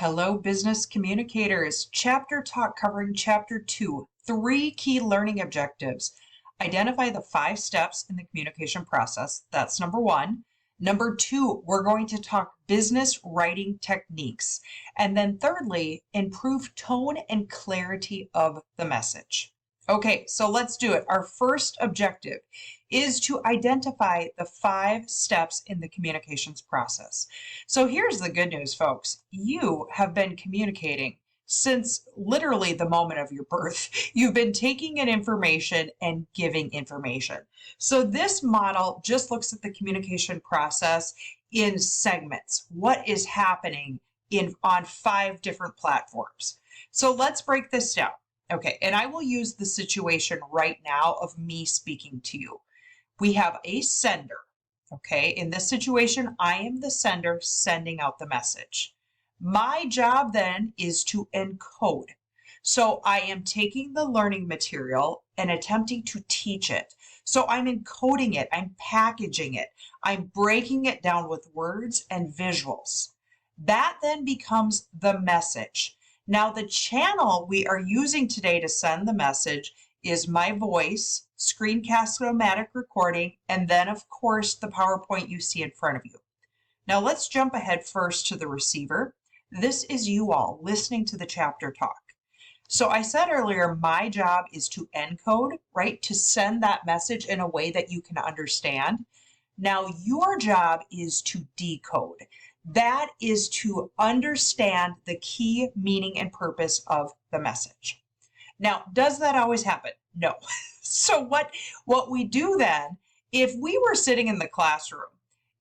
Hello, business communicators. Chapter talk covering chapter 2, 3 key learning objectives. Identify the 5 steps in the communication process. That's number 1. Number 2, we're going to talk business writing techniques. And then thirdly, improve tone and clarity of the message. Okay, so let's do it. Our first objective is to identify the 5 steps in the communications process. So here's the good news, folks. You have been communicating since literally the moment of your birth. You've been taking in information and giving information. So this model just looks at the communication process in segments. What is happening on 5 different platforms? So let's break this down. Okay, and I will use the situation right now of me speaking to you. We have a sender. Okay, in this situation, I am the sender sending out the message. My job then is to encode. So I am taking the learning material and attempting to teach it. So I'm encoding it, I'm packaging it, I'm breaking it down with words and visuals. That then becomes the message. Now the channel we are using today to send the message is my voice, screencast-o-matic recording, and then of course the PowerPoint you see in front of you. Now let's jump ahead first to the receiver. This is you all listening to the chapter talk. So I said earlier, my job is to encode, right? To send that message in a way that you can understand. Now your job is to decode. That is to understand the key meaning and purpose of the message. Now, does that always happen? No. So what we do then, if we were sitting in the classroom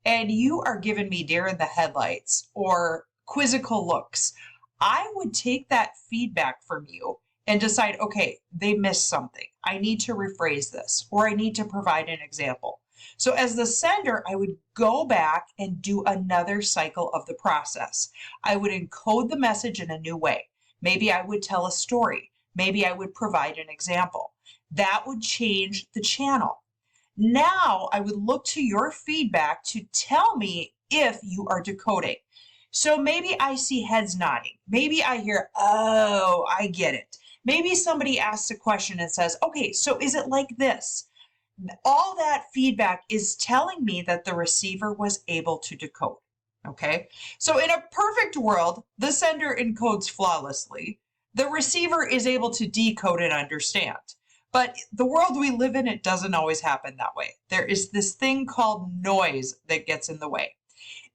and you are giving me deer in the headlights or quizzical looks, I would take that feedback from you and decide, okay, they missed something. I need to rephrase this, or I need to provide an example. So as the sender, I would go back and do another cycle of the process. I would encode the message in a new way. Maybe I would tell a story. Maybe I would provide an example. That would change the channel. Now I would look to your feedback to tell me if you are decoding. So maybe I see heads nodding. Maybe I hear, oh, I get it. Maybe somebody asks a question and says, okay, so is it like this? All that feedback is telling me that the receiver was able to decode. Okay, so in a perfect world, the sender encodes flawlessly. The receiver is able to decode and understand. But the world we live in, it doesn't always happen that way. There is this thing called noise that gets in the way.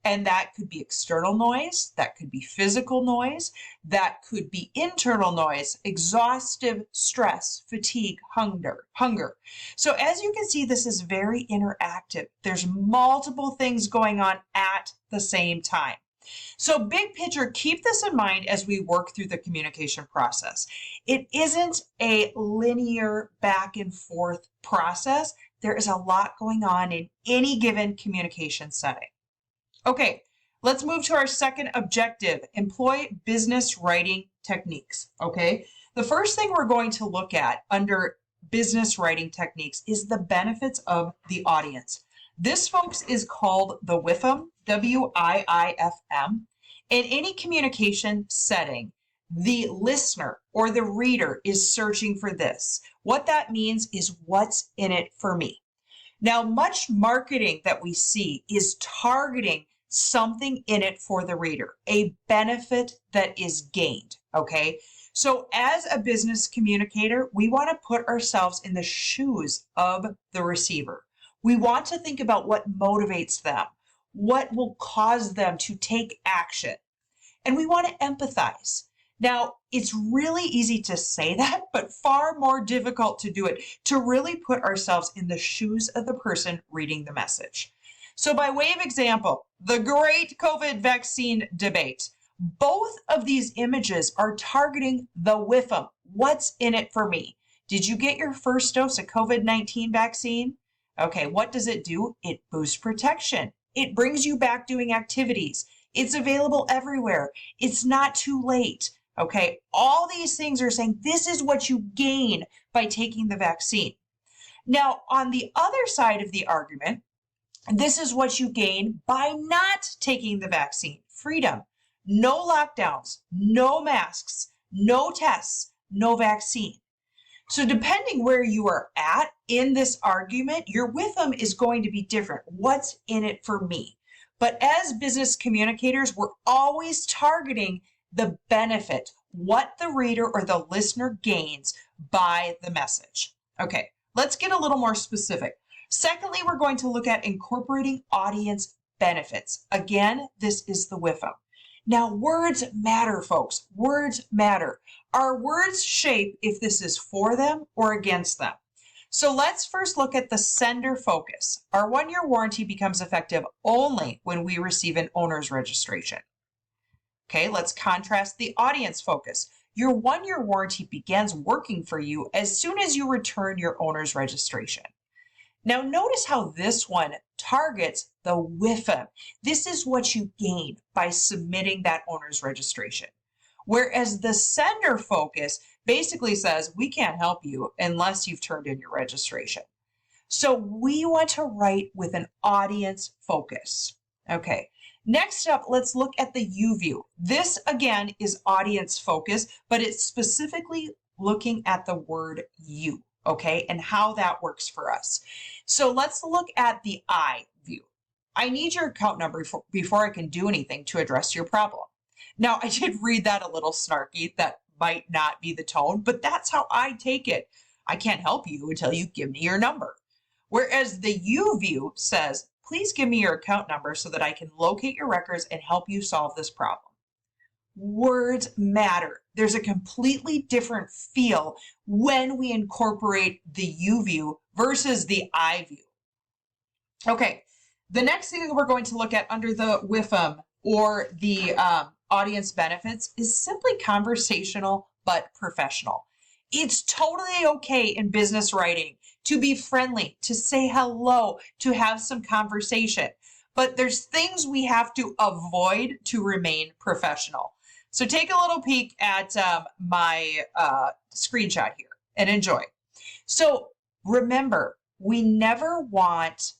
And that could be external noise, that could be physical noise, that could be internal noise, exhaustive stress, fatigue, hunger. So as you can see, this is very interactive. There's multiple things going on at the same time. So big picture, keep this in mind as we work through the communication process. It isn't a linear back and forth process. There is a lot going on in any given communication setting. Okay, let's move to our second objective, employ business writing techniques, okay? The first thing we're going to look at under business writing techniques is the benefits of the audience. This, folks, is called the WIFM, W-I-I-F-M. In any communication setting, the listener or the reader is searching for this. What that means is what's in it for me. Now, much marketing that we see is targeting something in it for the reader, a benefit that is gained, okay? So as a business communicator, we want to put ourselves in the shoes of the receiver. We want to think about what motivates them, what will cause them to take action, and we want to empathize. Now, it's really easy to say that, but far more difficult to do it, to really put ourselves in the shoes of the person reading the message. So by way of example, the great COVID vaccine debate, both of these images are targeting the WIFM. What's in it for me? Did you get your first dose of COVID-19 vaccine? Okay, what does it do? It boosts protection. It brings you back doing activities. It's available everywhere. It's not too late. Okay, all these things are saying this is what you gain by taking the vaccine. Now, on the other side of the argument, this is what you gain by not taking the vaccine. Freedom, No lockdowns, no masks, no tests, no vaccine. So depending where you are at in this argument, your with them is going to be different. What's in it for me? But as business communicators, we're always targeting the benefit, what the reader or the listener gains by the message. Okay, let's get a little more specific. Secondly, we're going to look at incorporating audience benefits. Again, this is the with them. Now, words matter, folks. Words matter. Our words shape if this is for them or against them. So let's first look at the sender focus. Our 1-year warranty becomes effective only when we receive an owner's registration. Okay, let's contrast the audience focus. Your 1-year warranty begins working for you as soon as you return your owner's registration. Now notice how this one targets the with them. This is what you gain by submitting that owner's registration. Whereas the sender focus basically says, we can't help you unless you've turned in your registration. So we want to write with an audience focus. Okay, next up, let's look at the you view. This again is audience focus, but it's specifically looking at the word you. Okay, and how that works for us. So let's look at the I view. I need your account number before I can do anything to address your problem. Now, I did read that a little snarky. That might not be the tone, but that's how I take it. I can't help you until you give me your number. Whereas the you view says, please give me your account number so that I can locate your records and help you solve this problem. Words matter. There's a completely different feel when we incorporate the you view versus the I view. Okay, the next thing that we're going to look at under the with them or the audience benefits is simply conversational but professional. It's totally okay in business writing to be friendly, to say hello, to have some conversation, but there's things we have to avoid to remain professional. So take a little peek at my screenshot here and enjoy. So remember, we never want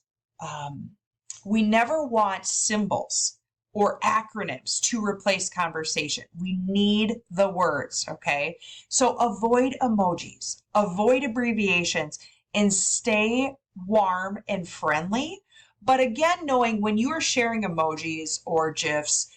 symbols or acronyms to replace conversation. We need the words, okay? So avoid emojis, avoid abbreviations, and stay warm and friendly. But again, knowing when you are sharing emojis or GIFs,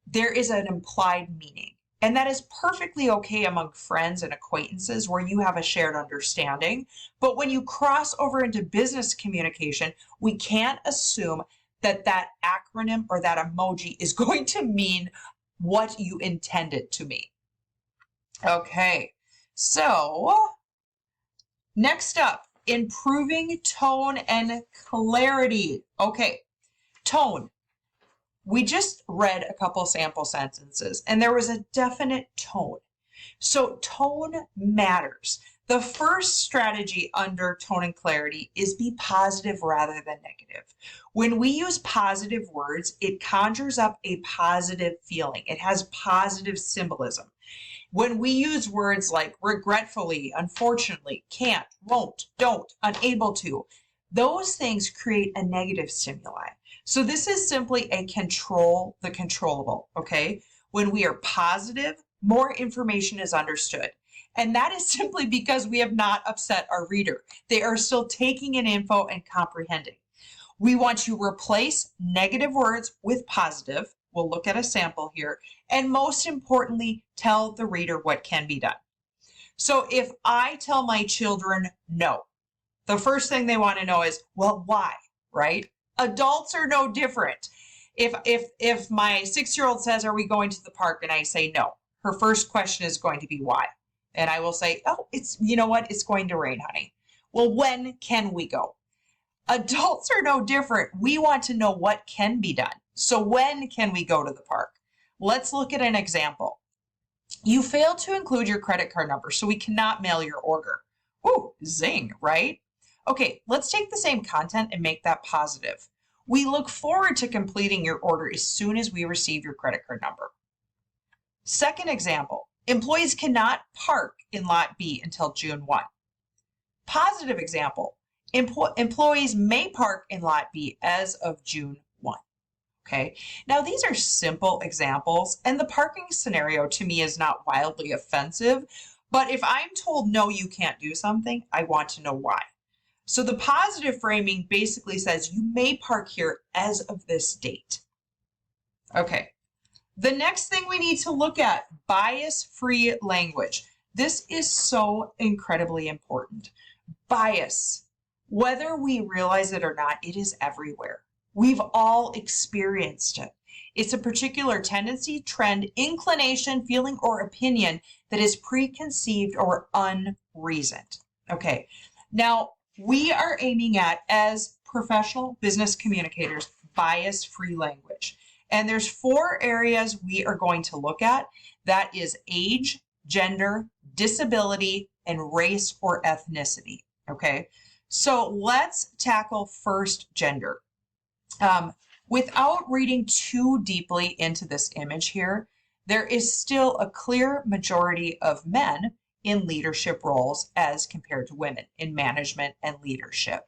there is an implied meaning. And that is perfectly okay among friends and acquaintances where you have a shared understanding. But when you cross over into business communication, we can't assume that that acronym or that emoji is going to mean what you intend it to mean. Okay, so next up, improving tone and clarity. Okay, tone. We just read a couple sample sentences and there was a definite tone. So tone matters. The first strategy under tone and clarity is be positive rather than negative. When we use positive words, it conjures up a positive feeling. It has positive symbolism. When we use words like regretfully, unfortunately, can't, won't, don't, unable to, those things create a negative stimuli. So this is simply a control the controllable, okay? When we are positive, more information is understood. And that is simply because we have not upset our reader. They are still taking in info and comprehending. We want to replace negative words with positive. We'll look at a sample here. And most importantly, tell the reader what can be done. So if I tell my children no, the first thing they want to know is, well, why, right? Adults are no different. If my 6-year-old says, are we going to the park? And I say no, her first question is going to be why. And I will say, oh, you know what? It's going to rain, honey. Well, when can we go? Adults are no different. We want to know what can be done. So when can we go to the park? Let's look at an example. You failed to include your credit card number, so we cannot mail your order. Ooh, zing, right? Okay, let's take the same content and make that positive. We look forward to completing your order as soon as we receive your credit card number. Second example, employees cannot park in Lot B until June 1. Positive example, employees may park in Lot B as of June 1. Okay, now these are simple examples, and the parking scenario to me is not wildly offensive, but if I'm told no, you can't do something, I want to know why. So the positive framing basically says you may park here as of this date. Okay, the next thing we need to look at, bias-free language. This is so incredibly important. Bias, whether we realize it or not, it is everywhere. We've all experienced it. It's a particular tendency, trend, inclination, feeling, or opinion that is preconceived or unreasoned. Okay, now we are aiming at, as professional business communicators, bias-free language. And there's 4 areas we are going to look at. That is age, gender, disability, and race or ethnicity. Okay, so let's tackle first gender. Without reading too deeply into this image here, there is still a clear majority of men in leadership roles as compared to women in management and leadership.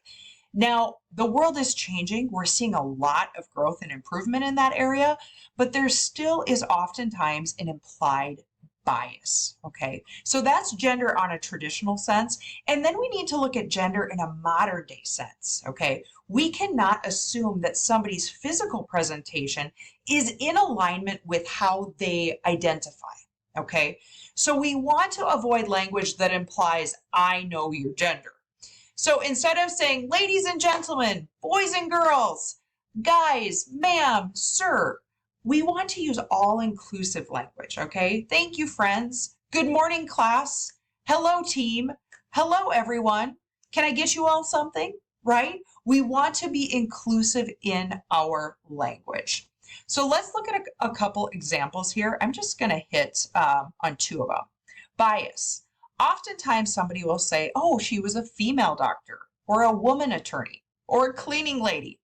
Now, the world is changing. We're seeing a lot of growth and improvement in that area, but there still is oftentimes an implied bias, okay? So that's gender on a traditional sense. And then we need to look at gender in a modern day sense, okay? We cannot assume that somebody's physical presentation is in alignment with how they identify, okay? So we want to avoid language that implies, I know your gender. So instead of saying, ladies and gentlemen, boys and girls, guys, ma'am, sir, we want to use all-inclusive language, okay? Thank you, friends. Good morning, class. Hello, team. Hello, everyone. Can I get you all something, right? We want to be inclusive in our language. So let's look at a couple examples here. I'm just going to hit on 2 of them. Bias. Oftentimes somebody will say, oh, she was a female doctor or a woman attorney or a cleaning lady.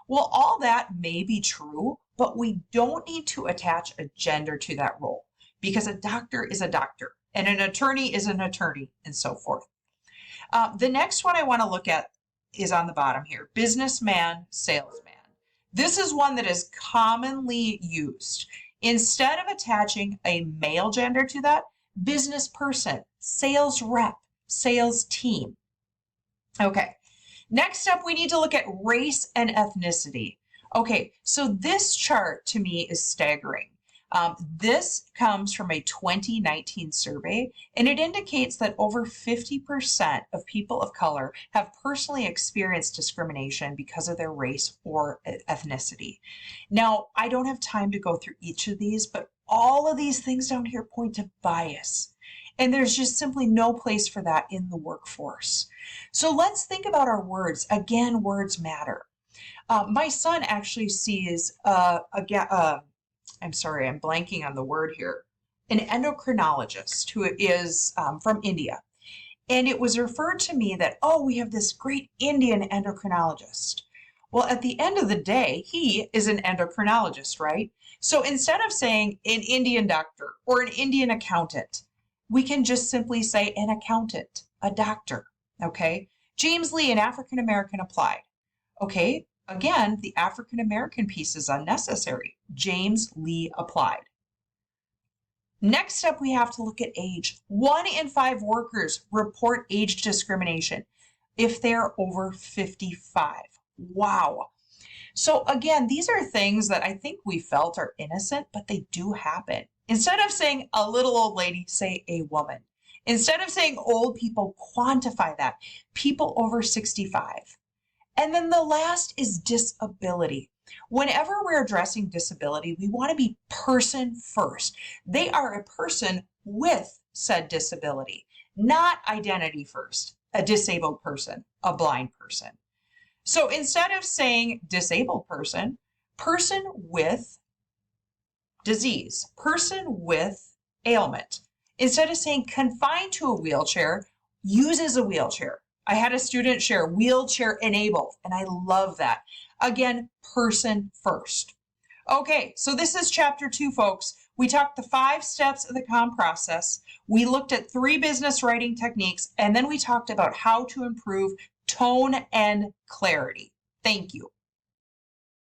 Well, all that may be true, but we don't need to attach a gender to that role because a doctor is a doctor and an attorney is an attorney and so forth. The next one I want to look at is on the bottom here, businessman, salesman. This is one that is commonly used. Instead of attaching a male gender to that, business person, sales rep, sales team. Okay, next up, we need to look at race and ethnicity. Okay, so this chart to me is staggering. This comes from a 2019 survey, and it indicates that over 50% of people of color have personally experienced discrimination because of their race or ethnicity. Now, I don't have time to go through each of these, but all of these things down here point to bias. And there's just simply no place for that in the workforce. So let's think about our words. Again, words matter. My son actually sees I'm sorry, I'm blanking on the word here, an endocrinologist who is from India. And it was referred to me that, oh, we have this great Indian endocrinologist. Well, at the end of the day, he is an endocrinologist, right? So instead of saying an Indian doctor or an Indian accountant, we can just simply say an accountant, a doctor, okay? James Lee, an African-American, applied. Okay, again, the African-American piece is unnecessary. James Lee applied. Next up, we have to look at age. 1 in 5 workers report age discrimination if they're over 55. Wow. So again, these are things that I think we felt are innocent, but they do happen. Instead of saying a little old lady, say a woman. Instead of saying old people, quantify that. People over 65. And then the last is disability. Whenever we're addressing disability, we want to be person first. They are a person with said disability, not identity first, a disabled person, a blind person. So instead of saying disabled person, person with disease, person with ailment. Instead of saying confined to a wheelchair, uses a wheelchair. I had a student share wheelchair enabled, and I love that. Again, person first. Okay, so this is chapter 2, folks. We talked the 5 steps of the COM process. We looked at 3 business writing techniques, and then we talked about how to improve tone and clarity. Thank you.